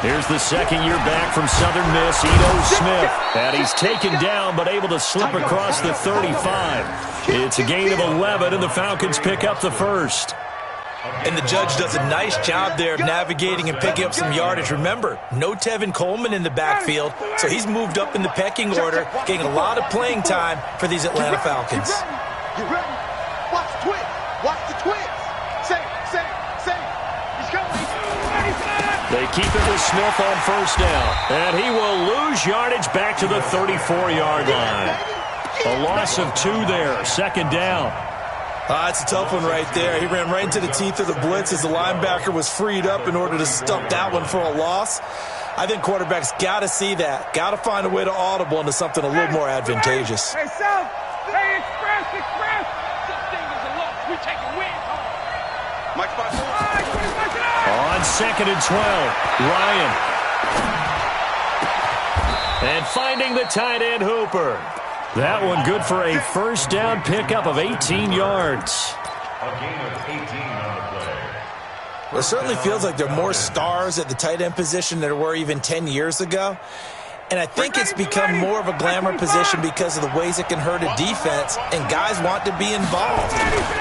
Here's the second year back from Southern Miss, Ito Smith. And he's taken down but able to slip across the 35. It's a gain of 11, and the Falcons pick up the first. And the judge does a nice job there of navigating and picking up some yardage. Remember, no Tevin Coleman in the backfield, so he's moved up in the pecking order, getting a lot of playing time for these Atlanta Falcons. You ready? Watch the twist. Watch the twist. Say. He's coming. They keep it with Smith on first down. And he will lose yardage back to the 34-yard line. A loss of 2 there. Second down. It's a tough one right there. He ran right into the teeth of the blitz as the linebacker was freed up in order to stop that one for a loss. I think quarterbacks got to see that. Got to find a way to audible into something a little more advantageous. Hey, South. Hey, Express. Something is a loss. We take a win. Mike Fox. On 2nd and 12, Ryan. And finding the tight end, Hooper. That one good for a first down pickup of 18 yards. A gain of 18 on the play. Well, it certainly feels like there are more stars at the tight end position than there were even 10 years ago. And I think it's become more of a glamour position because of the ways it can hurt a defense, and guys want to be involved.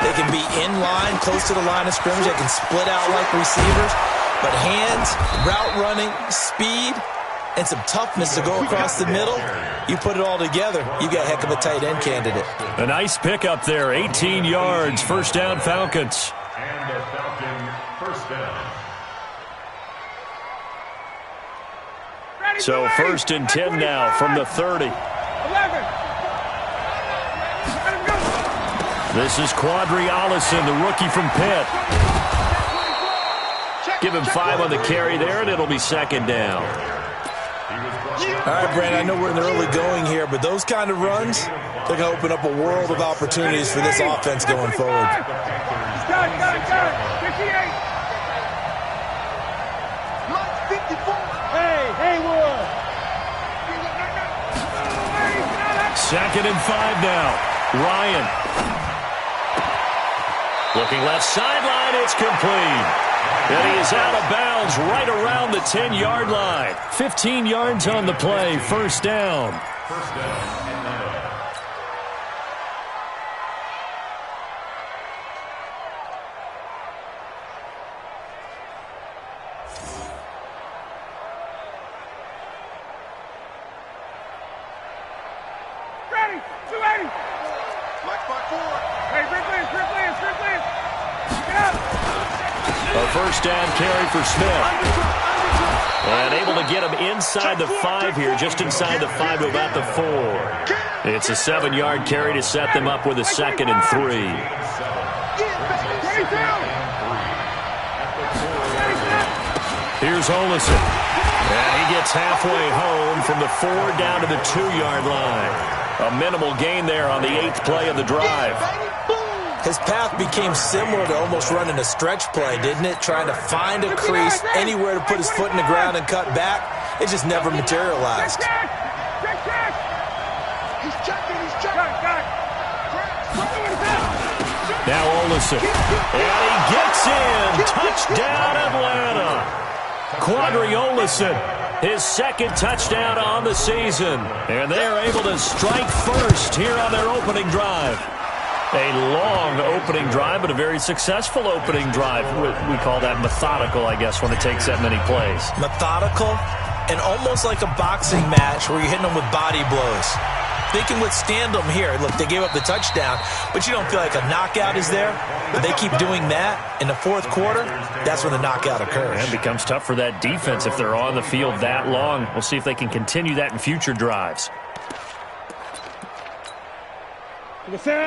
They can be in line, close to the line of scrimmage. They can split out like receivers. But hands, route running, speed, and some toughness to go across the middle, you put it all together, you got a heck of a tight end candidate. A nice pickup there, 18 yards, first down Falcons. And the Falcon first down. So first and 10 now from the 30. 11. This is Quadri Allison, the rookie from Pitt. Give him 5 on the carry there, and it'll be second down. All right, Brandon, I know we're in the early going here, but those kind of runs, they're going to open up a world of opportunities for this offense going forward. Got it. 58. 54. Hey, Wood. 2nd and 5 now. Ryan. Looking left sideline, it's complete. And he is out of bounds right around the 10-yard line. 15 yards on the play, first down. First down and 9. Ready. 280. Mike 5-4. Hey, Ripley. Get up. A first down carry for Smith. And able to get him inside the 5 here, just inside the 5 to about the 4. It's a 7-yard carry to set them up with a 2nd and 3. Here's Olison. And he gets halfway home from the 4 down to the 2-yard line. A minimal gain there on the 8th play of the drive. His path became similar to almost running a stretch play, didn't it? Trying to find a crease, anywhere to put his foot in the ground and cut back. It just never materialized. Now Olison. And he gets in. Touchdown, Atlanta. Quadri Olison, his 2nd touchdown on the season. And they are able to strike first here on their opening drive. A long opening drive, but a very successful opening drive. We call that methodical, I guess, when it takes that many plays. Methodical and almost like a boxing match where you're hitting them with body blows. They can withstand them here. Look, they gave up the touchdown, but you don't feel like a knockout is there. But they keep doing that in the 4th quarter, that's when the knockout occurs. And it becomes tough for that defense if they're on the field that long. We'll see if they can continue that in future drives.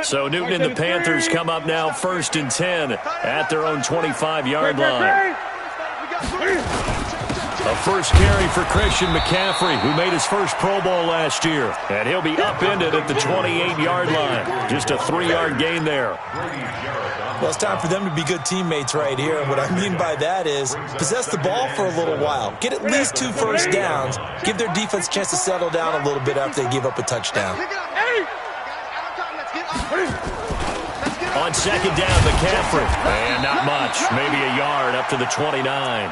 So Newton and the Panthers come up now 1st and 10 at their own 25-yard line. A first carry for Christian McCaffrey, who made his first Pro Bowl last year. And he'll be upended at the 28-yard line. Just a 3-yard gain there. Well, it's time for them to be good teammates right here. And what I mean by that is possess the ball for a little while. Get at least 2 first downs. Give their defense a chance to settle down a little bit after they give up a touchdown. Let's get On second down, McCaffrey. And not much. Maybe a yard up to the 29.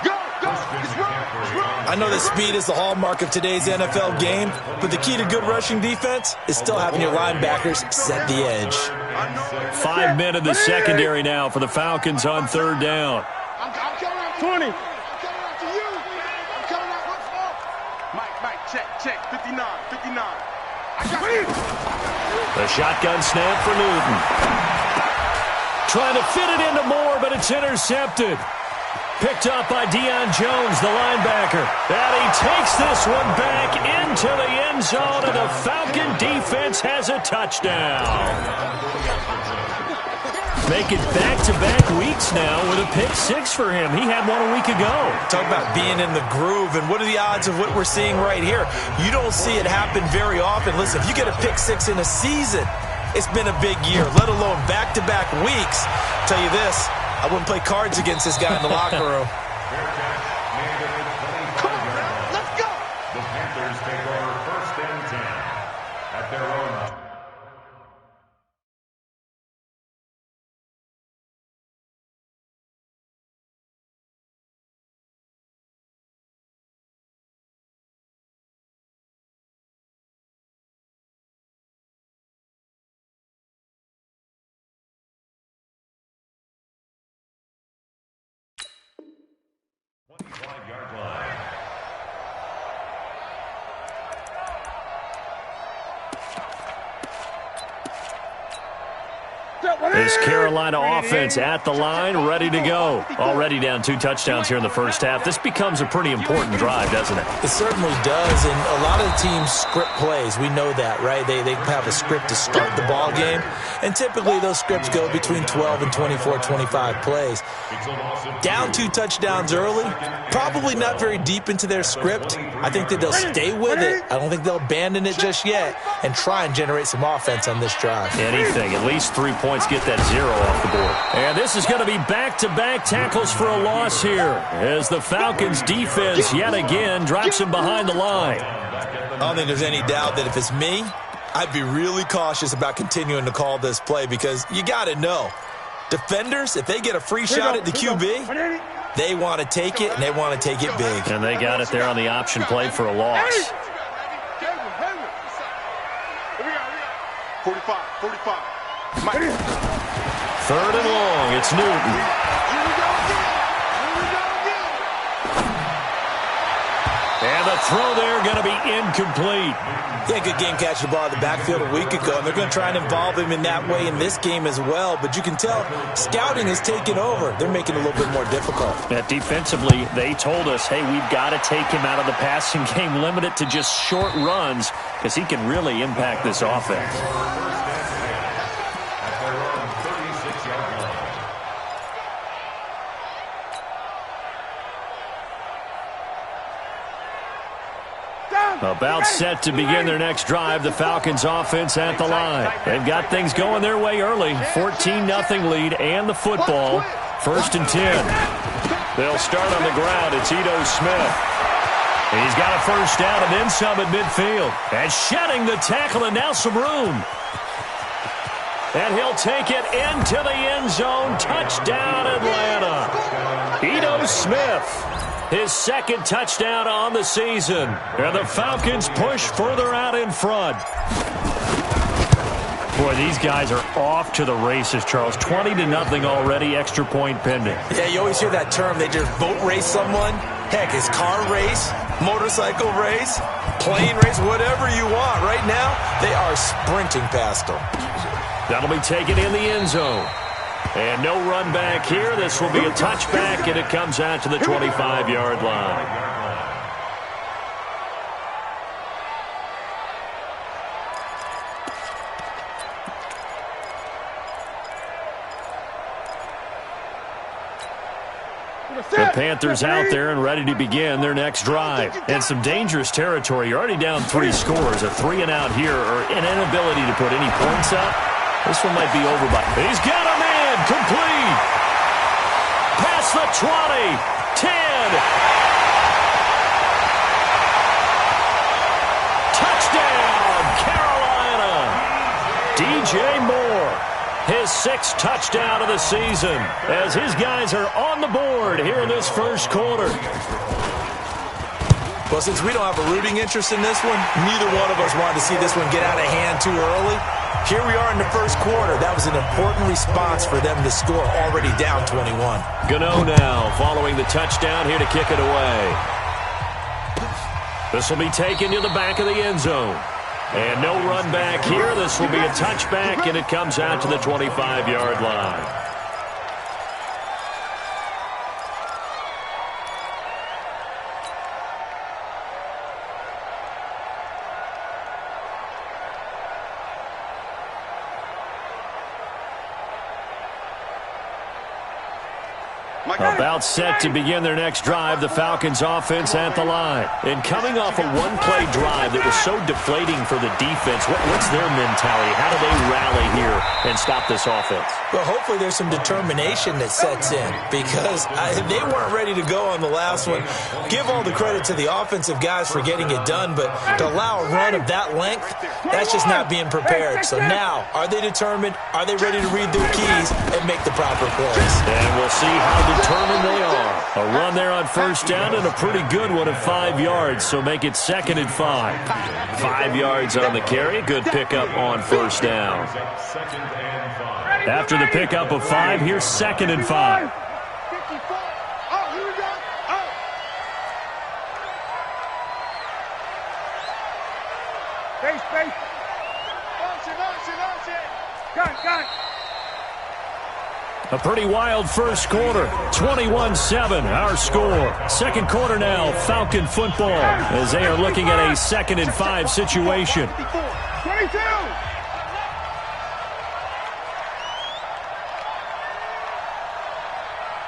I know that speed is the hallmark of today's NFL game, but the key to good rushing defense is still having your linebackers set the edge. 5 men in the secondary now for the Falcons on third down. 20. Mike, check. 59. The shotgun snap for Newton. Trying to fit it into Moore, but it's intercepted. Picked up by Deion Jones, the linebacker. And he takes this one back into the end zone, and the Falcon defense has a touchdown. Making back-to-back weeks now with a pick six for him. He had one a week ago. Talk about being in the groove, and what are the odds of what we're seeing right here? You don't see it happen very often. Listen, if you get a pick six in a season, it's been a big year, let alone back-to-back weeks. I'll tell you this, I wouldn't play cards against this guy in the locker room. Come on, let's go. The Panthers take over 1st and 10 at their own. This Carolina offense at the line, ready to go. Already down 2 touchdowns here in the first half. This becomes a pretty important drive, doesn't it? It certainly does, and a lot of the teams script plays. We know that, right? They have a script to start the ball game, and typically those scripts go between 12 and 24, 25 plays. Down 2 touchdowns early, probably not very deep into their script. I think that they'll stay with it. I don't think they'll abandon it just yet and try and generate some offense on this drive. Anything, at least 3 points, get that 0 off the board. And this is going to be back-to-back tackles for a loss here as the Falcons defense yet again drops him behind the line. I don't think there's any doubt that if it's me, I'd be really cautious about continuing to call this play because you got to know, defenders, if they get a free shot at the QB, they want to take it, and they want to take it big. And they got it there on the option play for a loss. 45. Third and long, it's Newton. And the throw there going to be incomplete. Yeah, good game catching the ball in the backfield a week ago, and they're going to try and involve him in that way in this game as well. But you can tell scouting is taking over. They're making it a little bit more difficult. Defensively, they told us, hey, we've got to take him out of the passing game, limit it to just short runs because he can really impact this offense. About set to begin their next drive, the Falcons offense at the line. They've got things going their way early. 14-0 lead and the football. 1st and 10. They'll start on the ground. It's Ito Smith. He's got a first down and then some at midfield. And shedding the tackle and now some room. And he'll take it into the end zone. Touchdown, Atlanta. Ito Smith. His 2nd touchdown on the season. And the Falcons push further out in front. Boy, these guys are off to the races, Charles. 20-0 already, extra point pending. Yeah, you always hear that term. They just boat race someone. Heck, it's car race, motorcycle race, plane race, whatever you want. Right now, they are sprinting past them. That'll be taken in the end zone. And no run back here. This will be a touchback, and it comes out to the 25-yard line. The Panthers out there and ready to begin their next drive. And some dangerous territory. You're already down 3 scores. A 3-and-out here or an inability to put any points up. This one might be over by. He's got a man complete. Past the 20. 10. Touchdown, Carolina. DJ Moore. his 6th touchdown of the season, as his guys are on the board here in this first quarter. Well, since we don't have a rooting interest in this one, neither one of us wanted to see this one get out of hand too early. Here we are in the first quarter. That was an important response for them to score, already down 21. Gano now following the touchdown here to kick it away. This will be taken to the back of the end zone. And no run back here. This will be a touchback, and it comes out to the 25-yard line. About set to begin their next drive, the Falcons offense at the line. And coming off a one-play drive that was so deflating for the defense, what's their mentality? How do they rally here and stop this offense? Well, hopefully there's some determination that sets in, because they weren't ready to go on the last one. Give all the credit to the offensive guys for getting it done, but to allow a run of that length, that's just not being prepared. So now, are they determined? Are they ready to read their keys and make the proper plays? And we'll see how determined they are. A run there on first down and a pretty good one of 5 yards, so make it 2nd and 5. 5 yards on the carry. Good pickup on first down. After the pickup of 5, here's 2nd and 5. Space. Got. A pretty wild first quarter. 21-7, our score. Second quarter now, Falcon football, as they are looking at a 2nd and 5 situation. 22.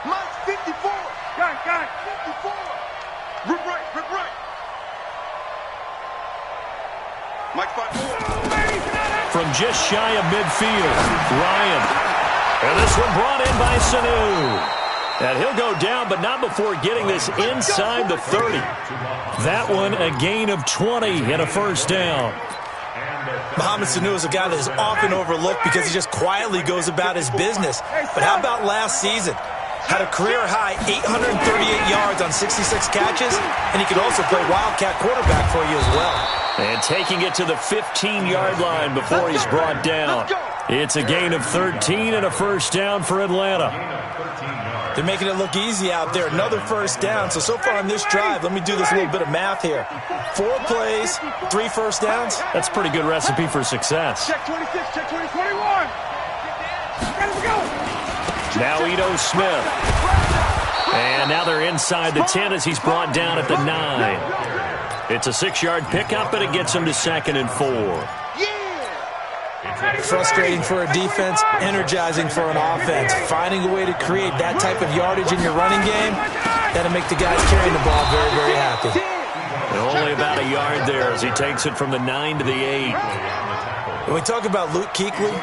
Mike, 54. Got 54. Rip right. Mike, 5. From just shy of midfield, Ryan. And this one brought in by Sanu. And he'll go down, but not before getting this inside the 30. That one a gain of 20 and a first down. Mohamed Sanu is a guy that is often overlooked because he just quietly goes about his business. But how about last season? Had a career-high 838 yards on 66 catches, and he could also play Wildcat quarterback for you as well. And taking it to the 15-yard line before he's brought down. It's a gain of 13 and a first down for Atlanta. They're making it look easy out there. Another first down. So far on this drive, let me do this little bit of math here. 4 plays, 3 first downs. That's a pretty good recipe for success. Check 26, check 20, 21. Let's go. Now Ito Smith. And now they're inside the 10 as he's brought down at the 9. It's a 6-yard pickup, and it gets him to 2nd and 4. Frustrating for a defense, energizing for an offense. Finding a way to create that type of yardage in your running game, that'll make the guys carrying the ball very, very happy. And only about a yard there as he takes it from the 9 to the 8. When we talk about Luke Kuechly,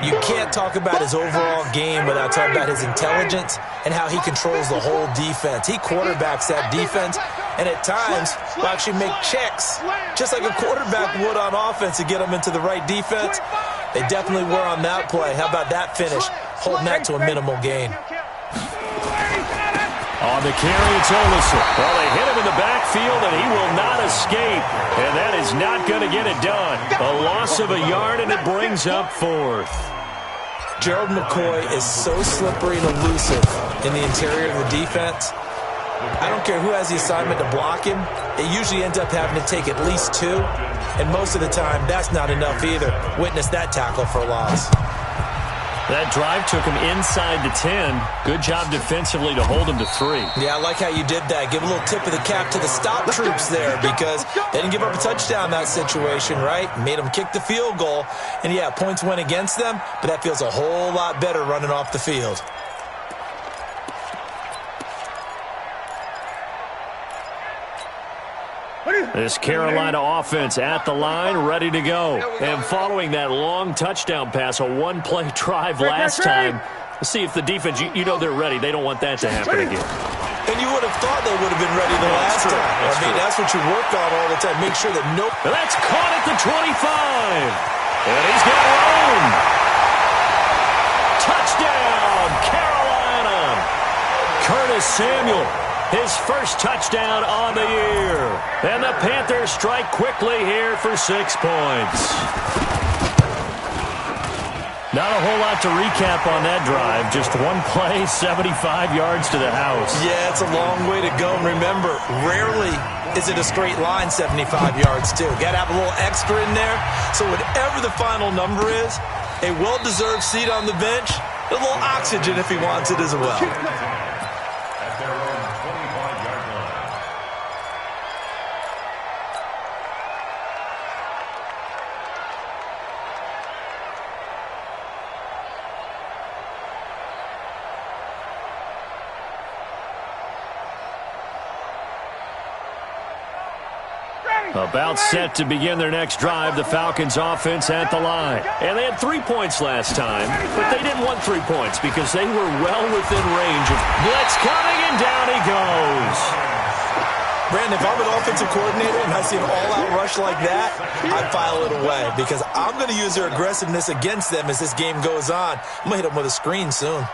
you can't talk about his overall game without talking about his intelligence and how he controls the whole defense. He quarterbacks that defense, and at times will actually make checks, just like a quarterback would on offense to get them into the right defense. They definitely were on that play. How about that finish? Holding that to a minimal gain. On the carry, it's Olsen. Well, they hit him in the backfield, and he will not escape. And that is not going to get it done. A loss of a yard, and it brings up 4th. Gerald McCoy is so slippery and elusive in the interior of the defense. I don't care who has the assignment to block him. They usually end up having to take at least 2. And most of the time, that's not enough either. Witness that tackle for a loss. That drive took him inside the 10. Good job defensively to hold him to 3. Yeah, I like how you did that. Give a little tip of the cap to the stop troops there, because they didn't give up a touchdown in that situation, right? Made them kick the field goal. And yeah, points went against them, but that feels a whole lot better running off the field. This Carolina offense at the line, ready to go. And following that long touchdown pass, a one-play drive last time. Let's see if the defense, you know they're ready. They don't want that to happen again. And you would have thought they would have been ready the last time. That's what you work on all the time. Make sure that That's caught at the 25. And he's got room. Touchdown, Carolina! Curtis Samuel, his first touchdown on the year. And the Panthers strike quickly here for 6 points. Not a whole lot to recap on that drive. Just one play, 75 yards to the house. Yeah, it's a long way to go. And remember, rarely is it a straight line 75 yards, too. Got to have a little extra in there. So whatever the final number is, a well-deserved seat on the bench, a little oxygen if he wants it as well. At their own 25-yard line. About set to begin their next drive, the Falcons offense at the line. And they had 3 points last time, but they didn't want 3 points because they were well within range of blitz coming, and down he goes. Brandon, if I'm an offensive coordinator and I see an all-out rush like that, I'd file it away because I'm going to use their aggressiveness against them as this game goes on. I'm going to hit them with a screen soon.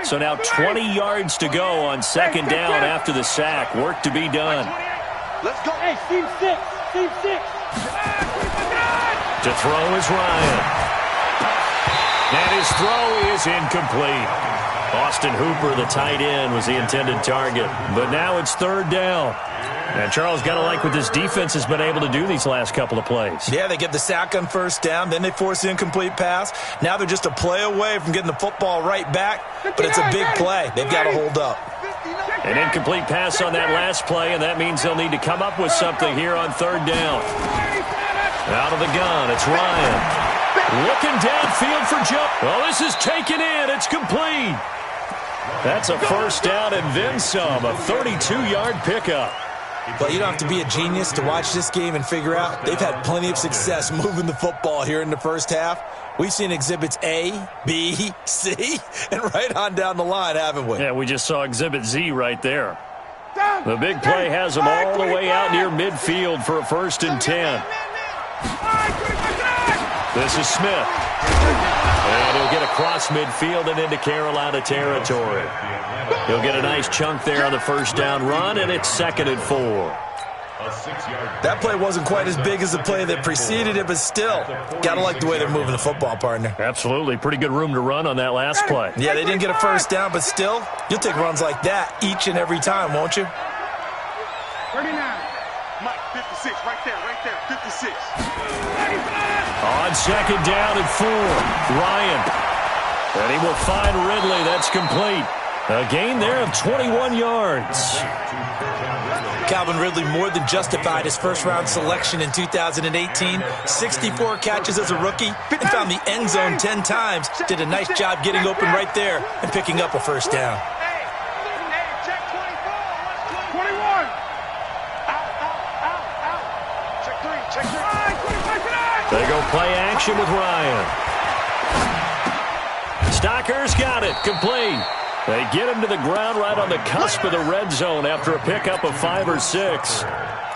So now 20 yards to go on second down after the sack. Work to be done. Let's go. Hey, team 6. Team 6. To throw is Ryan. And his throw is incomplete. Austin Hooper, the tight end, was the intended target. But now it's third down. And Charles, got to like what this defense has been able to do these last couple of plays. Yeah, they get the sack on first down, then they force the incomplete pass. Now they're just a play away from getting the football right back, but it's a big play. They've got to hold up. An incomplete pass on that last play, and that means they'll need to come up with something here on third down. Out of the gun, it's Ryan. Looking downfield for jump. Well, this is taken in. It's complete. That's a first down and then some, a 32-yard pickup. But you don't have to be a genius to watch this game and figure out they've had plenty of success moving the football here in the first half. We've seen exhibits A, B, C, and right on down the line, haven't we? Yeah, we just saw exhibit Z right there. The big play has them all the way out near midfield for a 1st and 10. This is Smith. And he'll get across midfield and into Carolina territory. He'll get a nice chunk there on the first down run, and it's 2nd and 4. That play wasn't quite as big as the play that preceded it, but still, got to like the way they're moving the football, partner. Absolutely. Pretty good room to run on that last play. Yeah, they didn't get a first down, but still, you'll take runs like that each and every time, won't you? 39. Mike, 56, right there, 56. On second down and 4, Ryan. And he will find Ridley. That's complete. A gain there of 21 yards. Calvin Ridley more than justified his first-round selection in 2018. 64 catches as a rookie and found the end zone 10 times. Did a nice job getting open right there and picking up a first down. Hey, check 24. 21. Out. Check 3. They go play action with Ryan. Stocker's got it. Complete. They get him to the ground right on the cusp of the red zone after a pickup of 5 or 6.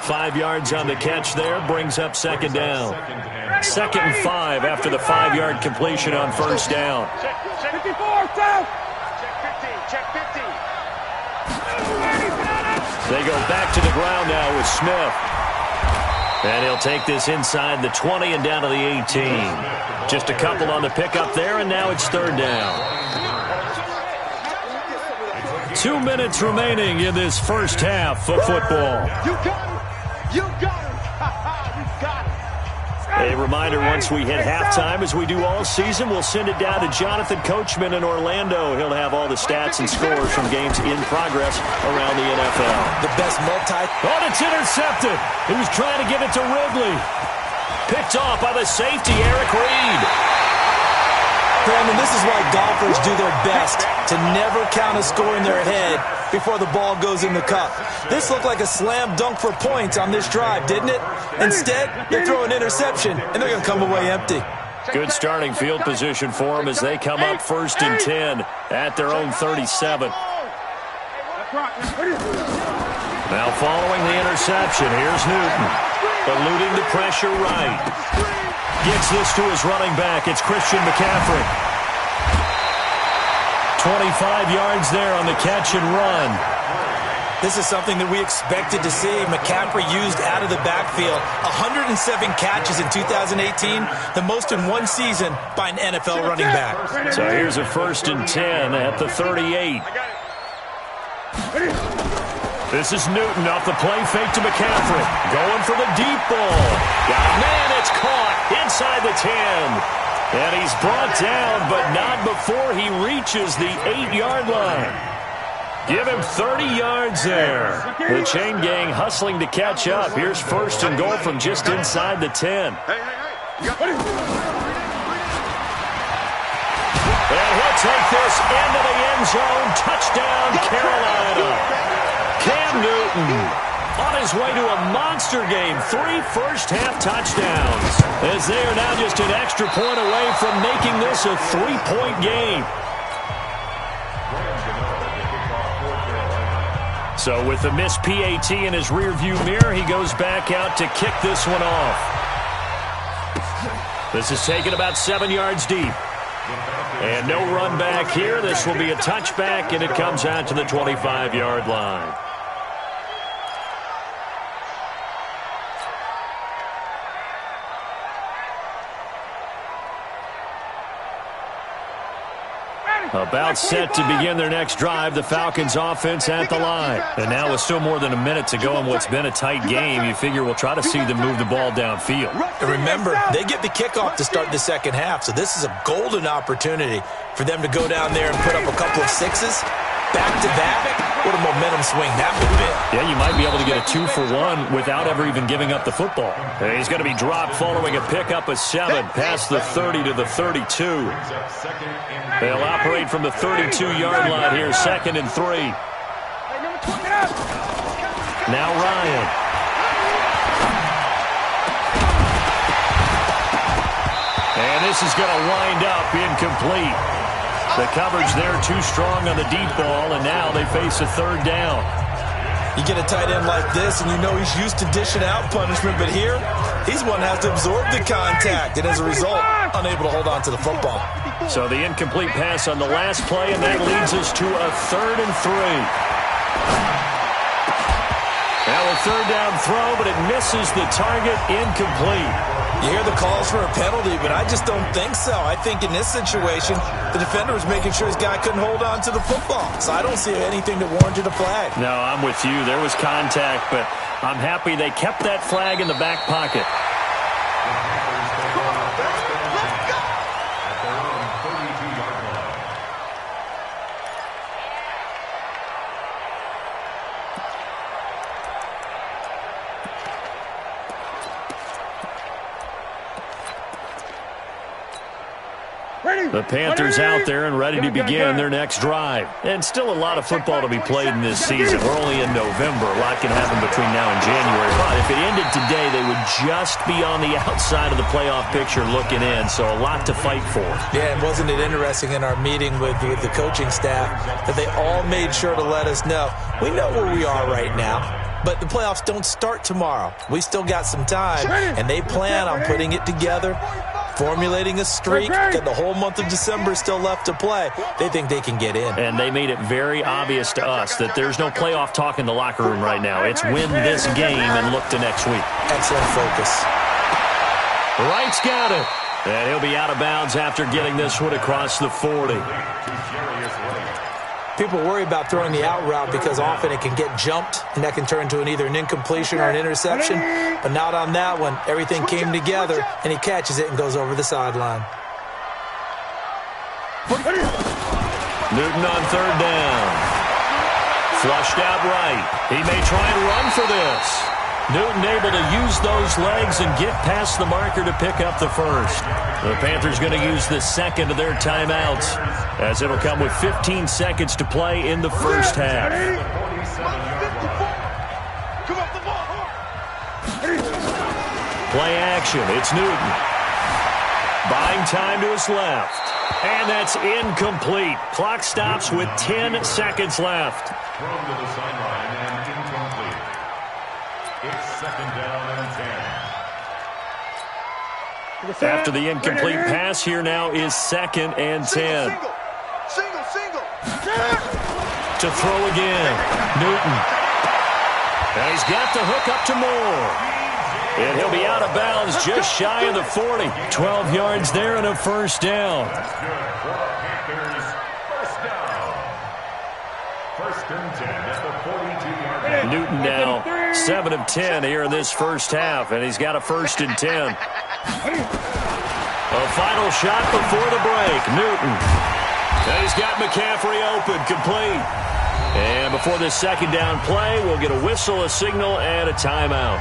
5 yards on the catch there brings up second down. 2nd and 5 after the 5-yard completion on first down. Check 54, south. Check 15. They go back to the ground now with Smith. And he'll take this inside the 20 and down to the 18. Just a couple on the pickup there, and now it's third down. 2 minutes remaining in this first half of football. You got it. You got it. You got it. A reminder, once we hit halftime, as we do all season, we'll send it down to Jonathan Coachman in Orlando. He'll have all the stats and scores from games in progress around the NFL. The best Oh, it's intercepted. He was trying to get it to Ridley. Picked off by the safety, Eric Reed. Brandon, this is why golfers do their best to never count a score in their head before the ball goes in the cup. This looked like a slam dunk for points on this drive, didn't it? Instead, they throw an interception, and they're going to come away empty. Good starting field position for them as they come up 1st and 10 at their own 37. Now Now following the interception, here's Newton. eluding the pressure right. Gets this to his running back. It's Christian McCaffrey. 25 yards there on the catch and run. This is something that we expected to see. McCaffrey used out of the backfield. 107 catches in 2018, the most in one season by an NFL running back. So here's a 1st and 10 at the 38. This is Newton off the play fake to McCaffrey. Going for the deep ball. Got a man, it's caught inside the 10. And he's brought down, but not before he reaches the 8-yard line. Give him 30 yards there. The chain gang hustling to catch up. Here's 1st and goal from just inside the 10. And he'll take this into the end zone. Touchdown, Carolina. Cam Newton on his way to a monster game. 3 first-half touchdowns. As they are now just an extra point away from making this a 3-point game. So with the missed PAT in his rearview mirror, he goes back out to kick this one off. This is taken about 7 yards deep. And no run back here. This will be a touchback, and it comes out to the 25-yard line. About set to begin their next drive, the Falcons offense at the line. And now with still more than a minute to go in what's been a tight game, you figure we'll try to see them move the ball downfield. And remember, they get the kickoff to start the second half, so this is a golden opportunity for them to go down there and put up a couple of sixes back-to-back. What a momentum swing that would be. Yeah, you might be able to get a 2-for-1 without ever even giving up the football. And he's going to be dropped following a pickup of 7 past the 30 to the 32. They'll operate from the 32-yard line here, 2nd and 3. Now Ryan. And this is going to wind up incomplete. The coverage there too strong on the deep ball, and now they face a 3rd down. You get a tight end like this, and you know he's used to dishing out punishment, but here, he's one that has to absorb the contact, and as a result, unable to hold on to the football. So the incomplete pass on the last play, and that leads us to a 3rd and 3. Now a 3rd down throw, but it misses the target, incomplete. You hear the calls for a penalty, but I just don't think so. I think in this situation, the defender was making sure his guy couldn't hold on to the football. So I don't see anything that warranted a flag. No, I'm with you. There was contact, but I'm happy they kept that flag in the back pocket. The Panthers out there and ready to begin their next drive. And still a lot of football to be played in this season. We're only in November. A lot can happen between now and January. But if it ended today, they would just be on the outside of the playoff picture looking in. So a lot to fight for. Yeah, and wasn't it interesting in our meeting with the coaching staff that they all made sure to let us know, we know where we are right now, but the playoffs don't start tomorrow. We still got some time, and they plan on putting it together, formulating a streak, got the whole month of December still left to play. They think they can get in. And they made it very obvious to us that there's no playoff talk in the locker room right now. It's win this game and look to next week. Excellent focus. Wright's got it. And he'll be out of bounds after getting this one across the 40. People worry about throwing the out route because often it can get jumped, and that can turn into either an incompletion or an interception. But not on that one. Everything came together, and he catches it and goes over the sideline. Newton on 3rd down. Flushed out right. He may try and run for this. Newton able to use those legs and get past the marker to pick up the 1st. The Panthers going to use the 2nd of their timeouts, as it'll come with 15 seconds to play in the first half. Play action. It's Newton. Buying time to his left. And that's incomplete. Clock stops with 10 seconds left. Thrown to the sideline and incomplete. It's 2nd down and 10. After the incomplete pass, here now is 2nd and 10. Single. To throw again, Newton. And he's got the hook up to Moore. And he'll be out of bounds just shy of the 40. 12 yards there and a first down. Newton now 7 of 10 here in this first half, and he's got a 1st and 10. A final shot before the break. Newton. And he's got McCaffrey open, complete. And before this 2nd down play, we'll get a whistle, a signal, and a timeout.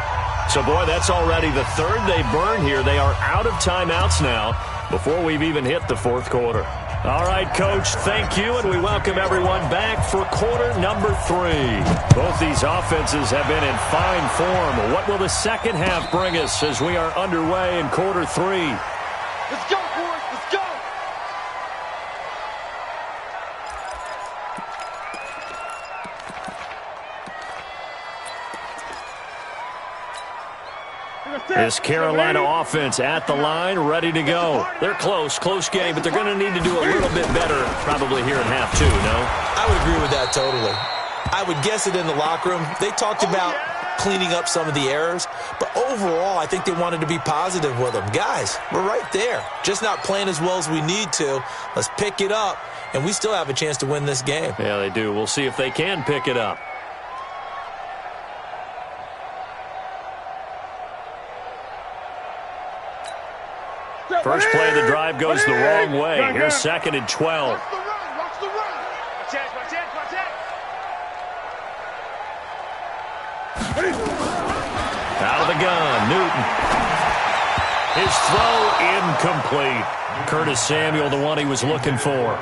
So, boy, that's already the 3rd they burn here. They are out of timeouts now before we've even hit the 4th quarter. All right, Coach, thank you, and we welcome everyone back for quarter number 3. Both these offenses have been in fine form. What will the second half bring us as we are underway in quarter 3? Let's go, boys. Let's go. This Carolina offense at the line, ready to go. They're close game, but they're going to need to do a little bit better probably here in half 2, no? I would agree with that totally. I would guess it in the locker room. They talked about cleaning up some of the errors, but overall, I think they wanted to be positive with them. Guys, we're right there. Just not playing as well as we need to. Let's pick it up, and we still have a chance to win this game. Yeah, they do. We'll see if they can pick it up. First play of the drive goes the wrong way. Here's 2nd and 12. Watch the run. Out of the gun, Newton. His throw incomplete. Curtis Samuel, the one he was looking for.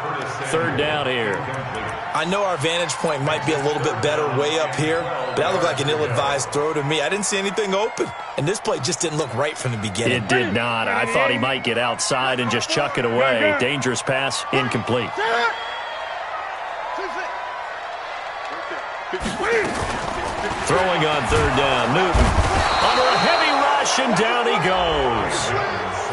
3rd down here. I know our vantage point might be a little bit better way up here, but that looked like an ill-advised throw to me. I didn't see anything open, and this play just didn't look right from the beginning. It did not. I thought he might get outside and just chuck it away. Dangerous pass, incomplete. Throwing on 3rd down, Newton. Under a heavy rush, and down he goes.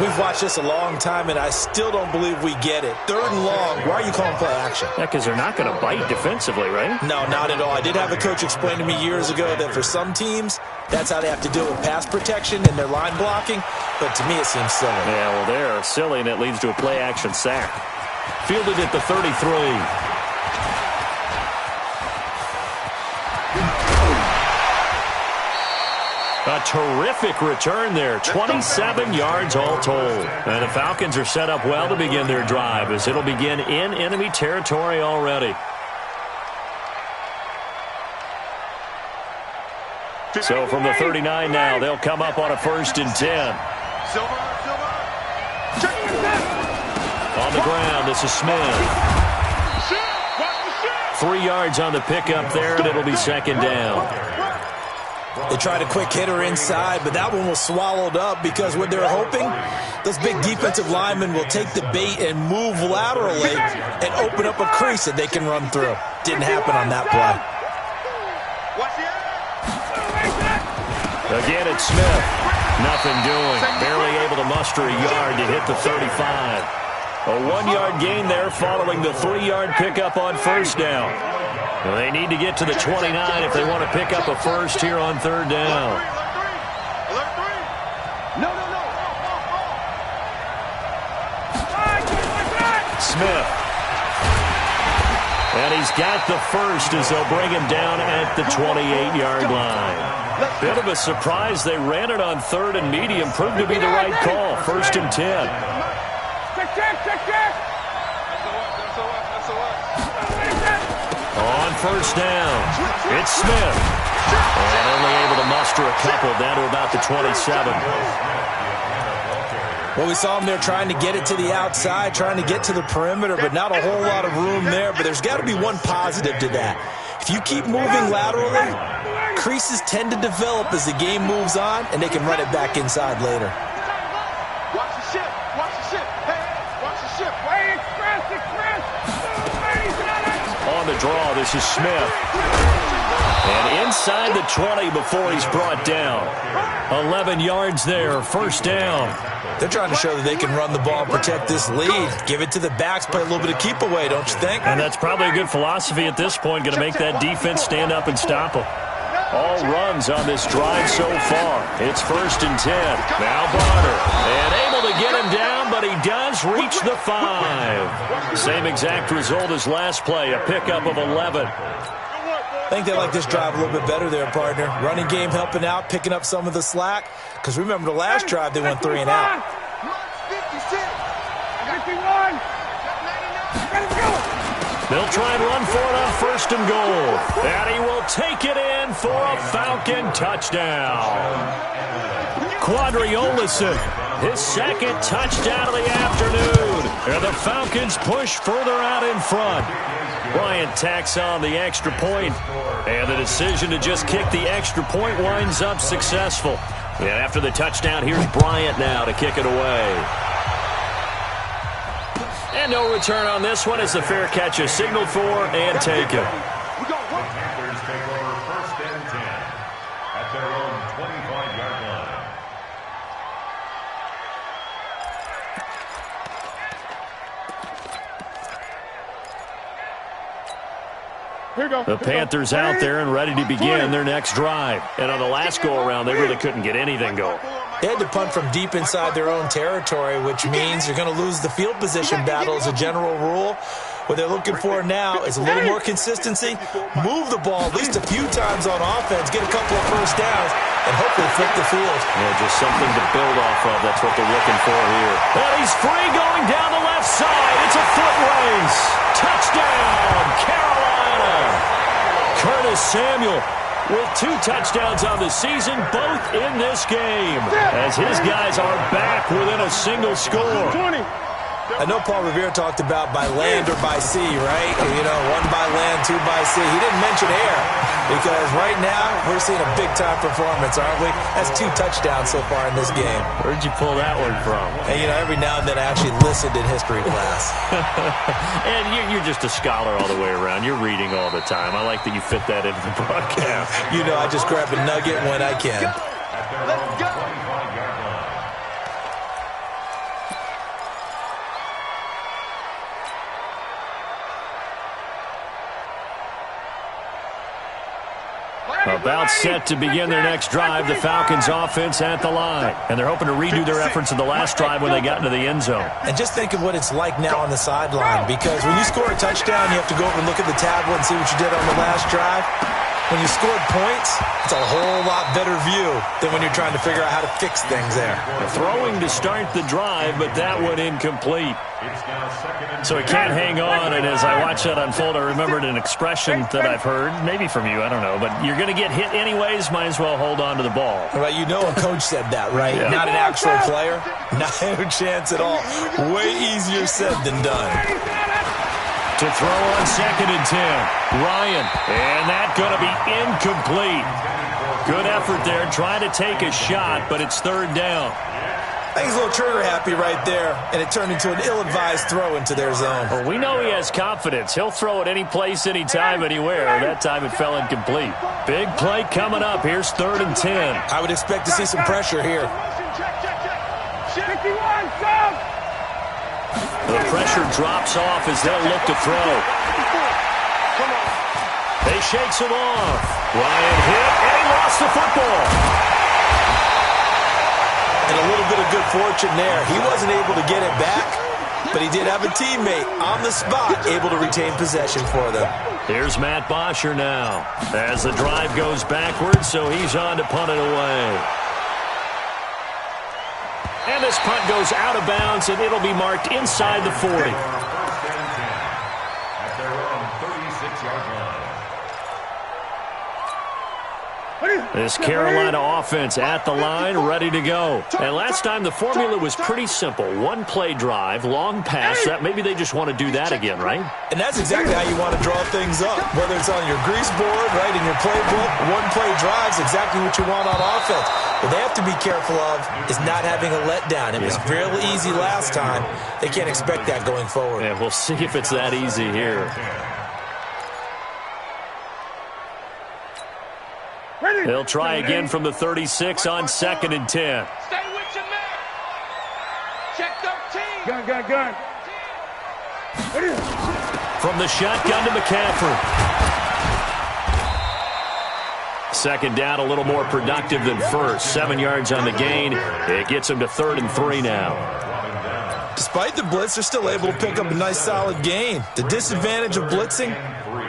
We've watched this a long time, and I still don't believe we get it. 3rd and long. Why are you calling play action? Yeah, because they're not going to bite defensively, right? No, not at all. I did have a coach explain to me years ago that for some teams, that's how they have to deal with pass protection and their line blocking. But to me, it seems silly. Yeah, well, they're silly, and it leads to a play-action sack. Fielded at the 33. A terrific return there. 27 yards all told. And the Falcons are set up well to begin their drive as it'll begin in enemy territory already. So from the 39 now, they'll come up on a 1st and 10. On the ground, this is Smith. 3 yards on the pickup there, and it'll be 2nd down. They tried a quick hitter inside, but that one was swallowed up because what they're hoping, those big defensive linemen will take the bait and move laterally and open up a crease that they can run through. Didn't happen on that play. Again, it's Smith. Nothing doing. Barely able to muster a yard to hit the 35. A 1-yard gain there following the 3-yard pickup on 1st down. Well, they need to get to the 29 if they want to pick up a 1st here on 3rd down. Smith. And he's got the 1st as they'll bring him down at the 28-yard line. Bit of a surprise. They ran it on 3rd and medium. Proved to be the right call. 1st and 10. On 1st down, it's Smith. And only able to muster a couple down to about the 27. Well, we saw him there trying to get it to the outside, trying to get to the perimeter, but not a whole lot of room there. But there's got to be one positive to that. If you keep moving laterally, creases tend to develop as the game moves on, and they can run it back inside later. Watch the ship. Watch the ship. Hey, watch the ship. Hey, express. On the draw, this is Smith. And inside the 20 before he's brought down. 11 yards there, first down. They're trying to show that they can run the ball and protect this lead. Give it to the backs, play a little bit of keep away, don't you think? And that's probably a good philosophy at this point, going to make that defense stand up and stop them. All runs on this drive so far. It's first and 10. Now Barner. And able to get him down, but he does reach the 5. Same exact result as last play, a pickup of 11. I think they like this drive a little bit better there, partner. Running game helping out, picking up some of the slack. Because remember the last drive, they went 3 and out. 51. They'll try and run for it on first and goal. And he will take it in for a Falcon touchdown. Quadriolison, his second touchdown of the afternoon. And the Falcons push further out in front. Bryant tacks on the extra point, and the decision to just kick the extra point winds up successful. And after the touchdown, here's Bryant now to kick it away. And no return on this one as the fair catch is signaled for and taken. The Panthers take over first and 10 at their own 25-yard line. Here we go. The Panthers out there and ready to begin their next drive. And on the last go-around, they really couldn't get anything going. They had to punt from deep inside their own territory, which means you're going to lose the field position battle as a general rule. What they're looking for now is a little more consistency, move the ball at least a few times on offense, get a couple of first downs, and hopefully flip the field. Yeah, just something to build off of. That's what they're looking for here. And he's free going down the left side. It's a foot race. Touchdown, Carolina. Curtis Samuel with 2 touchdowns on the season, both in this game, as his guys are back within a single score. 20. I know Paul Revere talked about by land or by sea, right? You know, 1 by land, 2 by sea. He didn't mention air because right now we're seeing a big-time performance, aren't we? That's 2 touchdowns so far in this game. Where'd you pull that one from? And, you know, every now and then I actually listened in history class. And you're just a scholar all the way around. You're reading all the time. I like that you fit that into the broadcast. You know, I just grab a nugget when I can. Let's go. 25-yard line. About set to begin their next drive, the Falcons offense at the line. And they're hoping to redo their efforts in the last drive when they got into the end zone. And just think of what it's like now on the sideline, because when you score a touchdown, you have to go over and look at the tablet and see what you did on the last drive. When you scored points, it's a whole lot better view than when you're trying to figure out how to fix things there. Throwing to start the drive, but that one incomplete. So he can't hang on, and as I watch that unfold, I remembered an expression that I've heard, maybe from you, I don't know, but you're going to get hit anyways, might as well hold on to the ball. Well, you know a coach said that, right? Yeah. Not an actual player. Not a chance at all. Way easier said than done. To throw on second and 10, Ryan, and that's going to be incomplete. Good effort there, trying to take a shot, but it's third down. I think he's a little trigger happy right there, and it turned into an ill-advised throw into their zone. Well, we know he has confidence. He'll throw it any place, anytime, anywhere. That time it fell incomplete. Big play coming up. Here's third and 10. I would expect to see some pressure here. 51, stop! The pressure drops off as they'll look to throw. They shakes him off. Ryan hit, and he lost the football. And a little bit of good fortune there. He wasn't able to get it back, but he did have a teammate on the spot able to retain possession for them. Here's Matt Bosher now as the drive goes backwards, so he's on to punt it away. And this punt goes out of bounds, and it'll be marked inside the 40. At their own 36-yard line. This Carolina offense at the line, ready to go. And last time the formula was pretty simple. 1 play drive, long pass. That maybe they just want to do that again, right? And that's exactly how you want to draw things up. Whether it's on your grease board, right, in your playbook, 1 play drive is exactly what you want on offense. What they have to be careful of is not having a letdown. It was real easy last time. They can't expect that going forward. Yeah, we'll see if it's that easy here. They'll try again from the 36 on 2nd and 10. Stay with your man. Check 13. Gun. From the shotgun to McCaffrey. 2nd down, a little more productive than first. 7 yards on the gain. It gets them to 3rd and 3 now. Despite the blitz, they're still able to pick up a nice, solid gain. The disadvantage of blitzing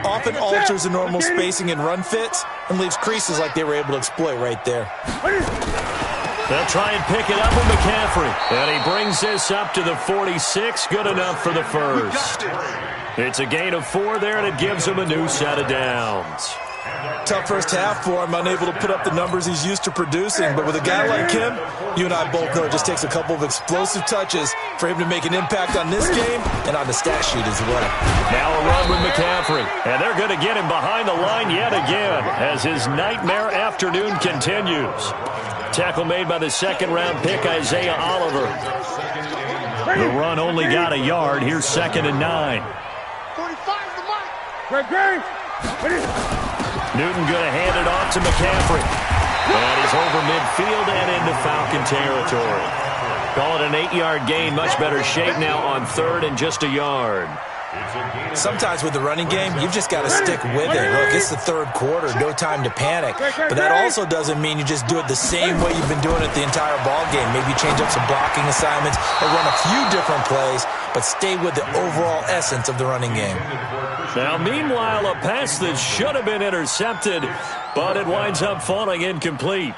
often alters the normal spacing and run fits and leaves creases like they were able to exploit right there. They'll try and pick it up with McCaffrey. And he brings this up to the 46. Good enough for the first. It's a gain of 4 there, and it gives him a new set of downs. Tough first half for him, unable to put up the numbers he's used to producing. But with a guy like him, you and I both know it just takes a couple of explosive touches for him to make an impact on this game and on the stat sheet as well. Now a run with McCaffrey. And they're going to get him behind the line yet again as his nightmare afternoon continues. Tackle made by the 2nd-round pick, Isaiah Oliver. The run only got a yard. Here's 2nd and 9. 45 the mark. Newton going to hand it off to McCaffrey. And he's over midfield and into Falcon territory. Call it an 8-yard gain. Much better shape now on 3rd and just a yard. Sometimes with the running game, you've just got to stick with it. Look, it's the 3rd quarter, no time to panic. But that also doesn't mean you just do it the same way you've been doing it the entire ball game. Maybe you change up some blocking assignments or run a few different plays, but stay with the overall essence of the running game. Now, meanwhile, a pass that should have been intercepted, but it winds up falling incomplete.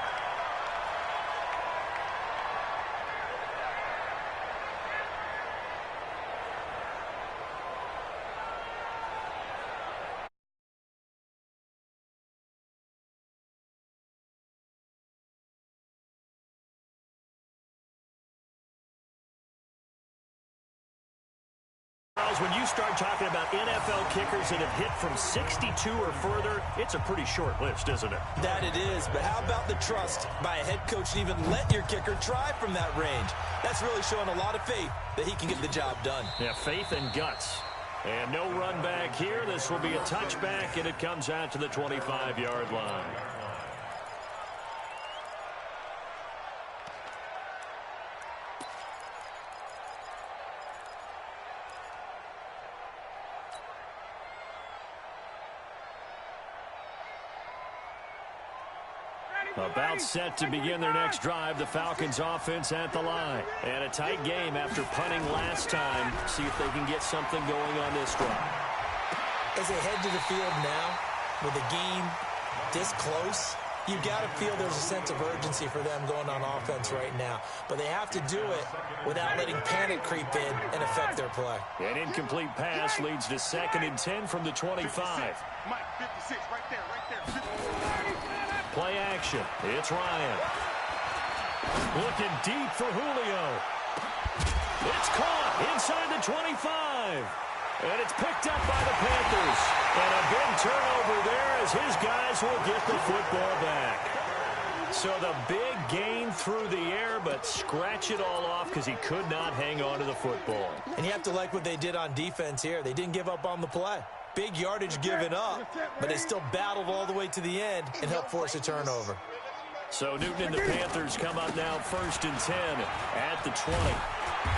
When you start talking about NFL kickers that have hit from 62 or further, it's a pretty short list, isn't it? That it is, but how about the trust by a head coach to even let your kicker try from that range? That's really showing a lot of faith that he can get the job done. Yeah, faith and guts. And no run back here. This will be a touchback, and it comes out to the 25-yard line. About set to begin their next drive, the Falcons offense at the line. And a tight game after punting last time. See if they can get something going on this drive. As they head to the field now, with the game this close, you've got to feel there's a sense of urgency for them going on offense right now. But they have to do it without letting panic creep in and affect their play. An incomplete pass leads to 2nd and 10 from the 25. Mike, 56, right there. Play action. It's Ryan. Looking deep for Julio. It's caught inside the 25. And it's picked up by the Panthers. And a big turnover there as his guys will get the football back. So the big gain through the air, but scratch it all off because he could not hang on to the football. And you have to like what they did on defense here. They didn't give up on the play. Big yardage given up, but they still battled all the way to the end and helped force a turnover. So Newton and the Panthers come up now 1st and 10 at the 20.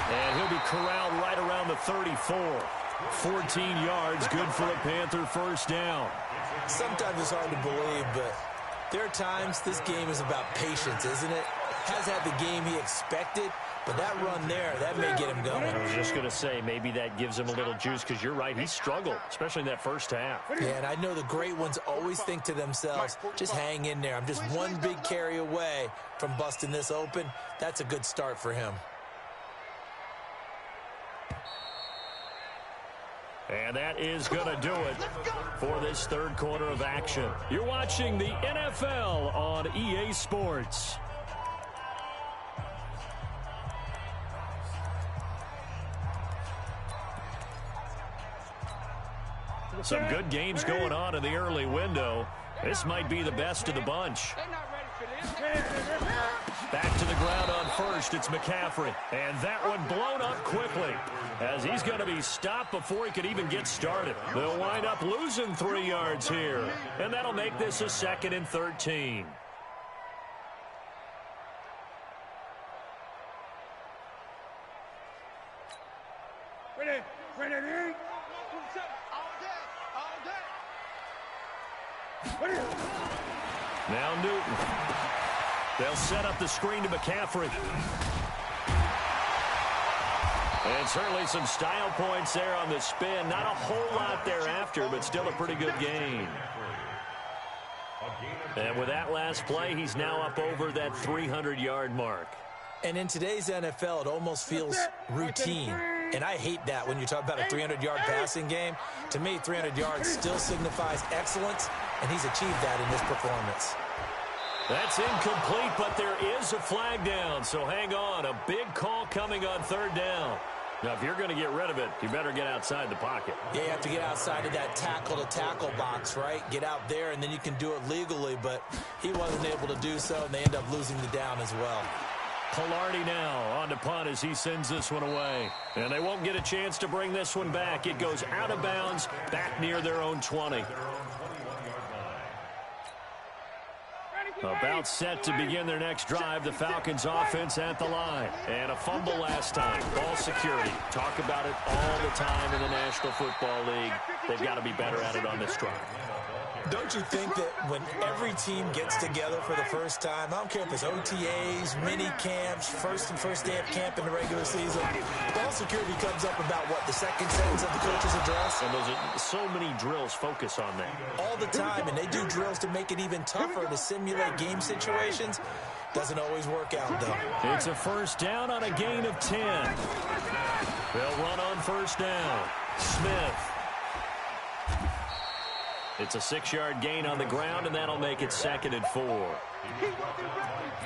And he'll be corralled right around the 34. 14 yards, good for a Panther first down. Sometimes it's hard to believe, but there are times this game is about patience, isn't it? Has had the game he expected, but that run there, that may get him going. I was just going to say, maybe that gives him a little juice because you're right, he struggled, especially in that first half. Yeah, and I know the great ones always think to themselves, just hang in there. I'm just one big carry away from busting this open. That's a good start for him. And that is going to do it for this 3rd quarter of action. You're watching the NFL on EA Sports. Some good games going on in the early window. This might be the best of the bunch. Back to the ground on first, it's McCaffrey. And that one blown up quickly as he's going to be stopped before he could even get started. They'll wind up losing 3 yards here. And that'll make this a 2nd and 13. Ready, ready. Now Newton. They'll set up the screen to McCaffrey. And certainly some style points there on the spin. Not a whole lot thereafter, but still a pretty good gain. And with that last play, he's now up over that 300-yard mark. And in today's NFL, it almost feels routine. And I hate that when you talk about a 300-yard passing game. To me, 300 yards still signifies excellence, and he's achieved that in this performance. That's incomplete, but there is a flag down, so hang on. A big call coming on 3rd down. Now, if you're going to get rid of it, you better get outside the pocket. Yeah, you have to get outside of that tackle-to-tackle box, right? Get out there, and then you can do it legally, but he wasn't able to do so, and they end up losing the down as well. Pilardi now on to punt as he sends this one away. And they won't get a chance to bring this one back. It goes out of bounds, back near their own 20. About set to begin their next drive, the Falcons offense at the line. And a fumble last time. Ball security. Talk about it all the time in the National Football League. They've got to be better at it on this drive. Don't you think that when every team gets together for the first time, I don't care if it's OTAs, mini camps, first day of camp in the regular season, ball security comes up about, what, the second sentence of the coach's address? And those are so many drills focus on that. All the time, and they do drills to make it even tougher to simulate game situations. Doesn't always work out, though. It's a 1st down on a gain of 10. They'll run on 1st down. Smith. It's a 6-yard gain on the ground, and that'll make it 2nd and 4.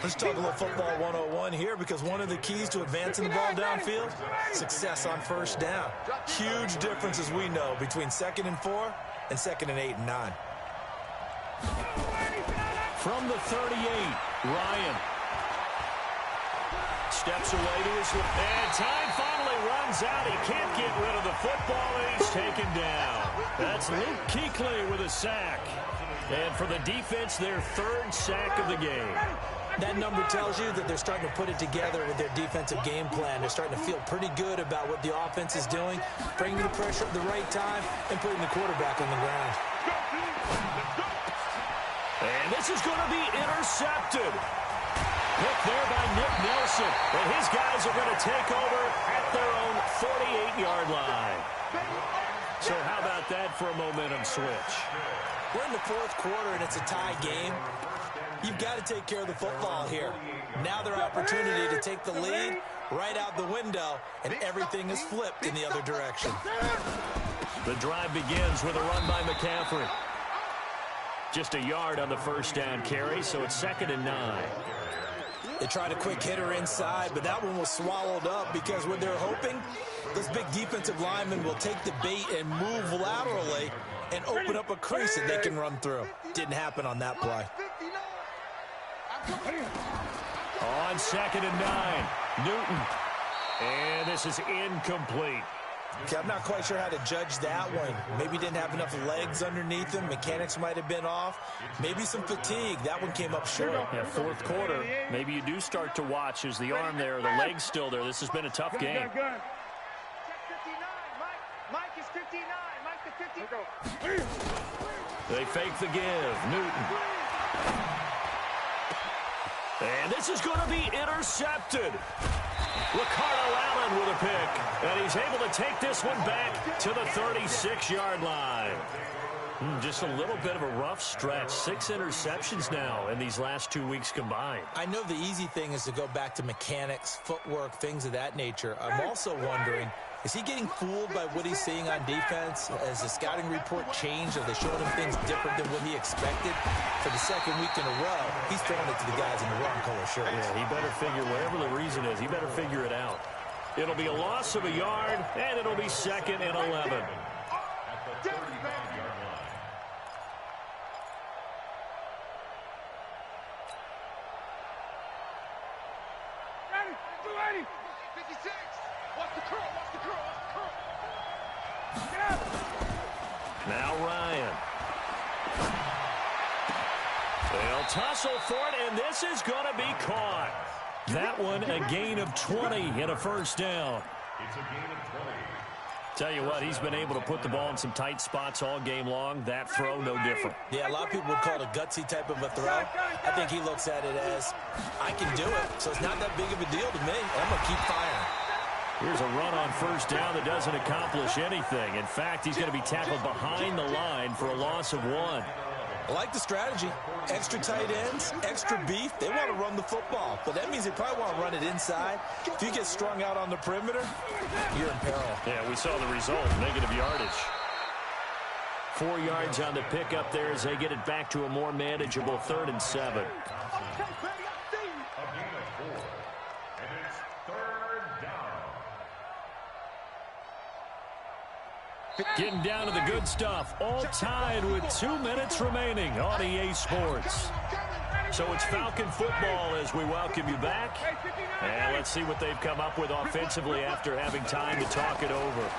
Let's talk a little football 101 here, because one of the keys to advancing the ball downfield, success on 1st down. Huge difference, as we know, between 2nd and 4 and 2nd and 8 and 9. From the 38, Ryan steps away to his left. And time finally runs out. He can't get rid of the football, and he's taken down. That's Luke Kuechly with a sack. And for the defense, their 3rd sack of the game. That number tells you that they're starting to put it together with their defensive game plan. They're starting to feel pretty good about what the offense is doing, bringing the pressure at the right time, and putting the quarterback on the ground. And this is going to be intercepted. Picked there by Nick Nelson. And his guys are going to take over at their own 48-yard line. So how about that for a momentum switch? We're in the 4th quarter, and it's a tie game. You've got to take care of the football here. Now their opportunity to take the lead right out the window, and everything is flipped in the other direction. The drive begins with a run by McCaffrey. Just a yard on the 1st down carry, so it's 2nd and 9. They tried a quick hitter inside, but that one was swallowed up because what they're hoping, this big defensive lineman will take the bait and move laterally and open up a crease that they can run through. Didn't happen on that play. On 2nd and 9, Newton. And this is incomplete. Okay, I'm not quite sure how to judge that one. Maybe didn't have enough legs underneath him. Mechanics might have been off. Maybe some fatigue. That one came up short. Yeah, 4th quarter. Maybe you do start to watch. Is the arm there, the leg's still there. This has been a tough game. Check 59. Mike is 59. Mike the 50. They fake the give. Newton. And this is going to be intercepted. Ricardo Allen with a pick. And he's able to take this one back to the 36-yard line. Just a little bit of a rough stretch. 6 interceptions now in these last 2 weeks combined. I know the easy thing is to go back to mechanics, footwork, things of that nature. I'm also wondering, is he getting fooled by what he's seeing on defense? Has the scouting report changed? Are they showing him things different than what he expected? For the 2nd week in a row, he's throwing it to the guys in the wrong color shirts. Yeah, he better figure, whatever the reason is, he better figure it out. It'll be a loss of a yard, and it'll be 2nd and 11. Ready? 56. Watch the curl. Watch the curl. Watch the curl. Get out. Now Ryan. They'll tussle for it, and this is going to be caught. That one, a gain of 20 and a first down. It's a gain of 20. Tell you what, he's been able to put the ball in some tight spots all game long. That throw, no different. Yeah, a lot of people would call it a gutsy type of a throw. I think he looks at it as, I can do it, so it's not that big of a deal to me. I'm going to keep firing. Here's a run on first down that doesn't accomplish anything. In fact, he's going to be tackled behind the line for a loss of 1. I like the strategy. Extra tight ends, extra beef. They want to run the football, but that means they probably want to run it inside. If you get strung out on the perimeter, you're in peril. Yeah, we saw the result, negative yardage. 4 yards on the pickup there as they get it back to a more manageable 3rd and 7. A gain of 4. And it's 3rd down. Getting down to the good stuff. All tied with 2 minutes remaining on EA Sports. So it's Falcon football as we welcome you back. And let's see what they've come up with offensively after having time to talk it over.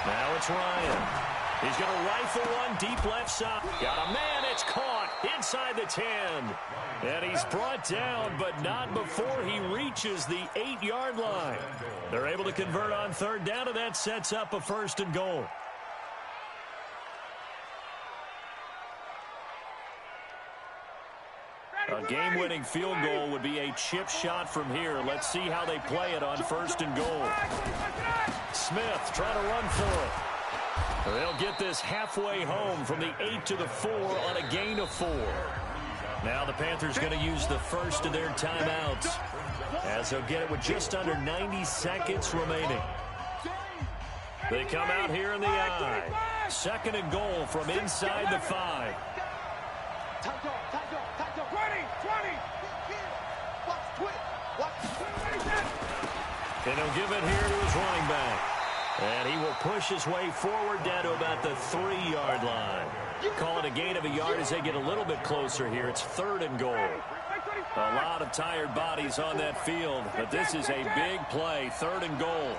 Now it's Ryan. He's going to rifle one deep left side. Got a man. It's caught inside the 10. And he's brought down, but not before he reaches the 8-yard line. They're able to convert on 3rd down, and that sets up a 1st and goal. A game-winning field goal would be a chip shot from here. Let's see how they play it on 1st and goal. Smith trying to run for it. They'll get this halfway home from the 8 to the 4 on a gain of 4. Now the Panthers going to use the first of their timeouts as they'll get it with just under 90 seconds remaining. They come out here in the I. 2nd and goal from inside the 5. 20. And he'll give it here to his running back. And he will push his way forward down to about the 3-yard line. Call it a gain of a yard as they get a little bit closer here. It's 3rd and goal. A lot of tired bodies on that field, but this is a big play. 3rd and goal.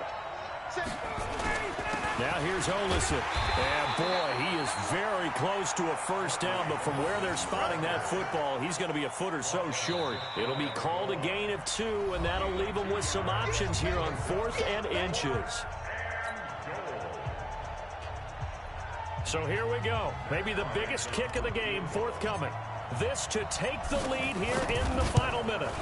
Now here's Olison. And boy, he is very close to a first down, but from where they're spotting that football, he's going to be a foot or so short. It'll be called a gain of 2, and that'll leave him with some options here on 4th and inches. So here we go. Maybe the biggest kick of the game forthcoming. This to take the lead here in the final minute.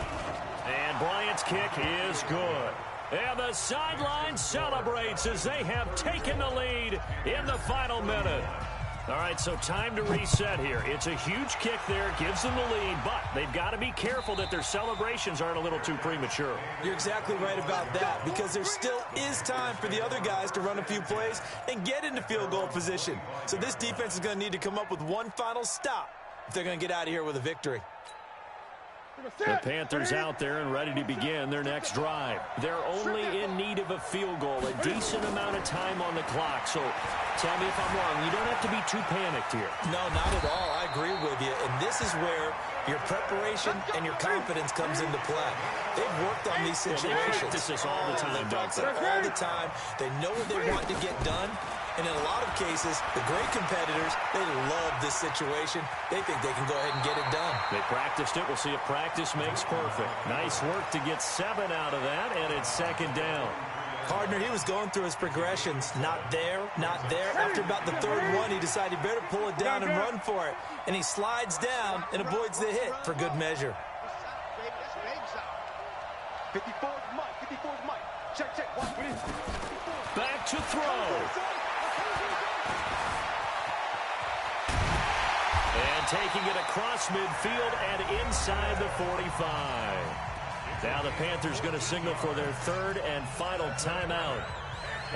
And Bryant's kick is good. And the sideline celebrates as they have taken the lead in the final minute. All right, so time to reset here. It's a huge kick there, gives them the lead, but they've got to be careful that their celebrations aren't a little too premature. You're exactly right about that, because there still is time for the other guys to run a few plays and get into field goal position. So this defense is going to need to come up with one final stop if they're going to get out of here with a victory. The Panthers out there and ready to begin their next drive. They're only in need of a field goal, a decent amount of time on the clock. So tell me if I'm wrong. You don't have to be too panicked here. No, not at all. I agree with you. And this is where your preparation and your confidence comes into play. They've worked on these situations. They practice this all the time, don't they? All the time. They know what they want to get done. And in a lot of cases, the great competitors, they love this situation. They think they can go ahead and get it done. They practiced it. We'll see if practice makes perfect. Nice work to get 7 out of that, and it's 2nd down. Partner, he was going through his progressions. Not there, not there. After about the 3rd one, he decided he better pull it down and run for it. And he slides down and avoids the hit for good measure. 54's Mike. 54's Mike. Check. Back to throw. And taking it across midfield and inside the 45. Now the Panthers going to signal for their 3rd and final timeout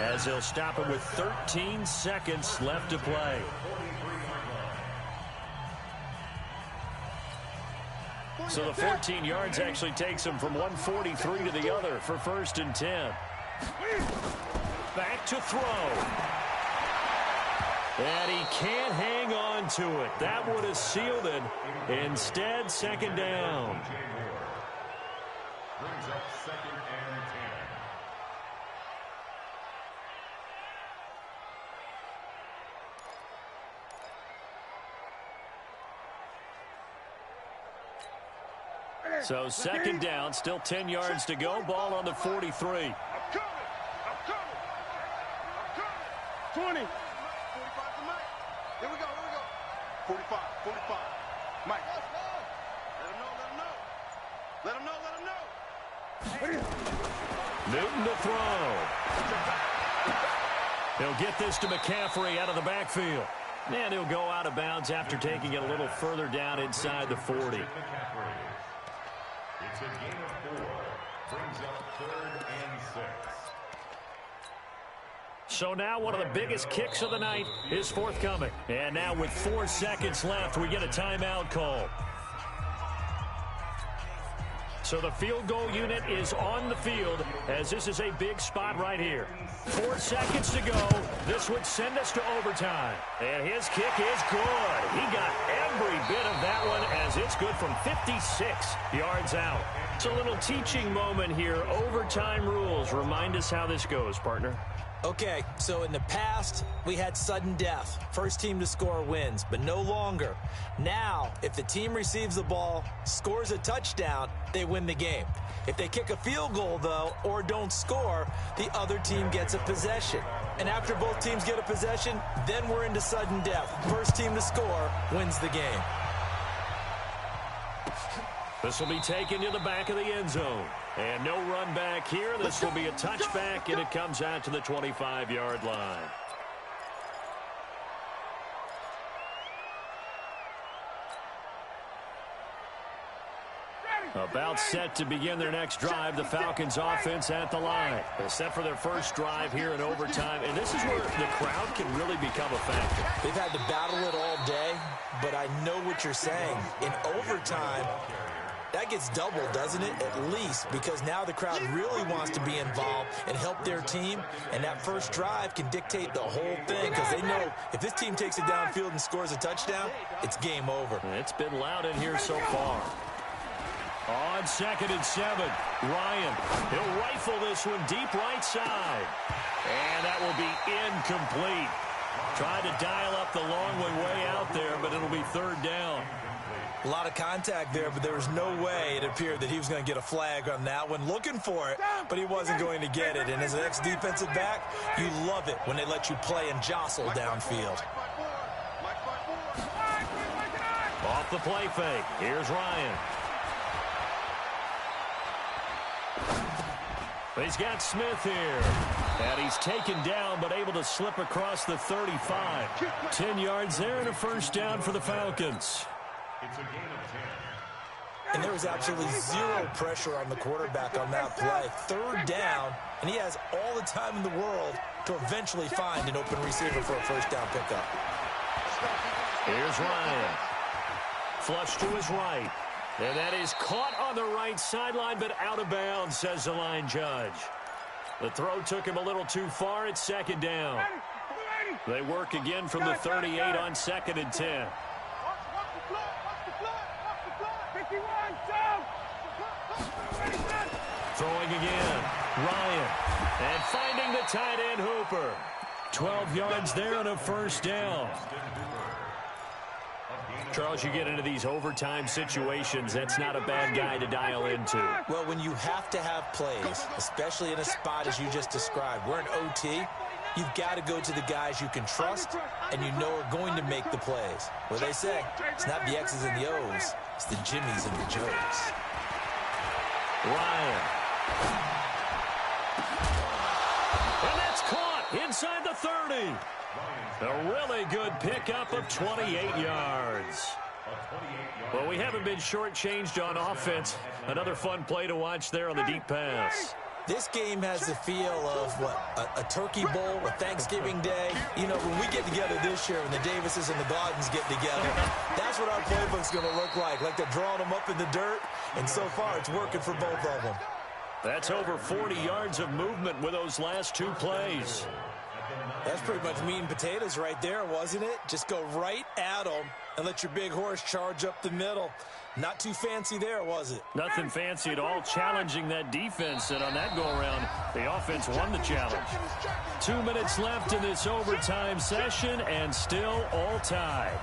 as they'll stop it with 13 seconds left to play. So the 14 yards actually takes them from 143 to the other for 1st and 10. Back to throw. And he can't hang on to it. That would have sealed it. Instead, 2nd down. brings up 2nd and 10. So 2nd down, still 10 yards to go. Ball on the 43. I'm coming. 20. 45 to Mike. Here we go. 45. Mike. Let him know. Newton to throw. He'll get this to McCaffrey out of the backfield. And he'll go out of bounds after taking it a little further down inside the 40. It's a gain of 4. Brings up 3rd and 6. So now one of the biggest kicks of the night is forthcoming. And now with 4 seconds left, we get a timeout call. So the field goal unit is on the field as this is a big spot right here. 4 seconds to go. This would send us to overtime. And his kick is good. He got every bit of that one as it's good from 56 yards out. It's a little teaching moment here. Overtime rules. Remind us how this goes, partner. Okay, so in the past, we had sudden death. First team to score wins, but no longer. Now, if the team receives the ball, scores a touchdown, they win the game. If they kick a field goal, though, or don't score, the other team gets a possession. And after both teams get a possession, then we're into sudden death. First team to score wins the game. This will be taken to the back of the end zone. And no run back here. This will be a touchback, and it comes out to the 25-yard line. About set to begin their next drive, the Falcons offense at the line. They're set for their first drive here in overtime, and this is where the crowd can really become a factor. They've had to battle it all day, but I know what you're saying. In overtime, that gets doubled, doesn't it? At least, because now the crowd really wants to be involved and help their team, and that first drive can dictate the whole thing because they know if this team takes it downfield and scores a touchdown, it's game over. It's been loud in here so far. On 2nd and 7, Ryan. He'll rifle this one deep right side. And that will be incomplete. Tried to dial up the long way out there, but it'll be 3rd down. A lot of contact there, but there was no way it appeared that he was going to get a flag on that one. Looking for it, but he wasn't going to get it. And as an ex-defensive back, you love it when they let you play and jostle downfield. Off the play fake. Here's Ryan. He's got Smith here. And he's taken down, but able to slip across the 35. 10 yards there and a first down for the Falcons. It's a gain of 10. And there was absolutely zero pressure on the quarterback on that play. 3rd down, and he has all the time in the world to eventually find an open receiver for a first down pickup. Here's Ryan. Flush to his right. And that is caught on the right sideline, but out of bounds, says the line judge. The throw took him a little too far. It's 2nd down. They work again from the 38 on 2nd and 10. Throwing again. Ryan. And finding the tight end Hooper. 12 yards there and a first down. Charles, you get into these overtime situations, that's not a bad guy to dial into. Well, when you have to have plays, especially in a spot as you just described, we're in OT, you've got to go to the guys you can trust and you know are going to make the plays. What they say, it's not the X's and the O's, it's the Jimmies and the Joes. Ryan. And that's caught inside the 30. A really good pickup of 28 yards. Well, we haven't been shortchanged on offense. Another fun play to watch there on the deep pass. This game has the feel of, a turkey bowl, a Thanksgiving day. You know, when we get together this year, when the Davises and the Gardens get together, that's what our playbook's going to look like. Like they're drawing them up in the dirt, and so far it's working for both of them. That's over 40 yards of movement with those last 2 plays. That's pretty much meat and potatoes right there, wasn't it? Just go right at them and let your big horse charge up the middle. Not too fancy there, was it? Nothing fancy at all, challenging that defense, and on that go-around, the offense won the challenge. 2 minutes left in this overtime session, and still all tied.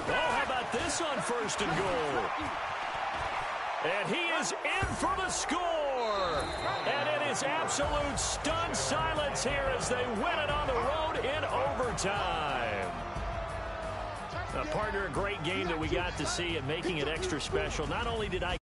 Oh, how about this on first and goal? And he is in for the score. And it is absolute stunned silence here as they win it on the road in overtime. Partner, a great game that we got to see and making it extra special. Not only did I